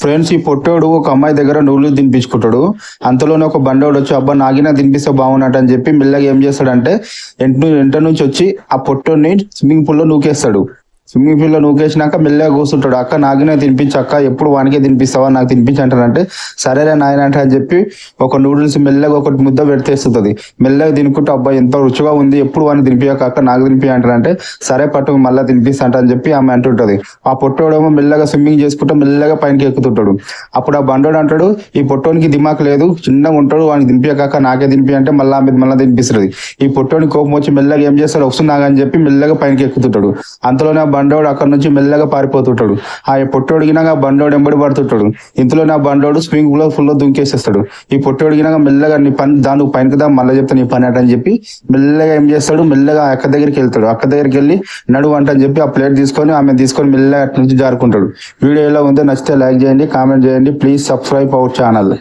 Friends, ఈ పొట్టోడు ఒక అమ్మాయి దగ్గర నూళ్ళు తినిపించుకుంటాడు. అంతలోనే ఒక బండోడు వచ్చి అబ్బా నాగినా తినిపిస్తే బాగున్నట్టు అని చెప్పి మెల్లగా ఏం చేస్తాడంటే ఎంట నుంచి వచ్చి ఆ పొట్టోడిని స్విమ్మింగ్ పూల్ లో నూకేస్తాడు. స్విమ్మింగ్ పూల్ లో నూకేసినాక మెల్లగా కూర్చుంటాడు. అక్క నాగినా తినిపించు అక్క, ఎప్పుడు వానికే తినిపిస్తావా, నాకు తినిపించి అంటాడంటే సరేలే నాయన అంటే అని చెప్పి ఒక నూడిల్స్ మెల్లగా ఒకటి ముద్ద పెడితేస్తుంది. మెల్లగా తినుకుంటూ అబ్బా ఎంత రుచిగా ఉంది, ఎప్పుడు వాడిని తినిపించక అక్క నాకు తినిపి అంటాడంటే సరే పట్టు మళ్ళీ తినిపిస్తా అని చెప్పి ఆమె అంటుంటది. ఆ పొట్టోడేమో మెల్లగా స్విమ్మింగ్ చేసుకుంటూ మెల్లగా పైనకి ఎక్కుతుంటాడు. అప్పుడు ఆ బండోడు అంటాడు ఈ పొట్టోనికి దిమాక్ లేదు, చిన్నగా ఉంటాడు, వాడిని తినిపించక నాకే తినిపి అంటే మళ్ళీ తినిపిస్తుంది. ఈ పొట్టోని కోపం వచ్చి మెల్లగా ఏం చేస్తాడు వస్తున్నాగని చెప్పి మెల్లగా పైనకి ఎక్కుతుంటాడు. అంతలోనే ఆ బండోడు అక్కడ నుంచి మెల్లగా పారిపోతుంటాడు. ఆ పొట్టోడిగినాక ఆ బండోడు ఎంబడి పడుతుంటాడు. ఇంతలోనే ఆ బండోడు స్విమ్మింగ్ పూల్ ఫుల్ దుంకేసేస్తాడు. ఈ పొట్టోడిగినాక మెల్లగా నీ పని దాని పైనకి దా మళ్ళీ చెప్తా నీ పని అట అని చెప్పి మెల్లగా ఏం చేస్తాడు మెల్లగా అక్క దగ్గరికి వెళ్తాడు. అక్క దగ్గరికి వెళ్ళి నడువు అంట అని చెప్పి ఆ ప్లేట్ తీసుకొని ఆమె తీసుకొని మెల్లగా అటు నుంచి జారుకుంటాడు. వీడియో ఎలా ఉందో నచ్చితే లైక్ చేయండి, కామెంట్ చేయండి. Please subscribe our channel.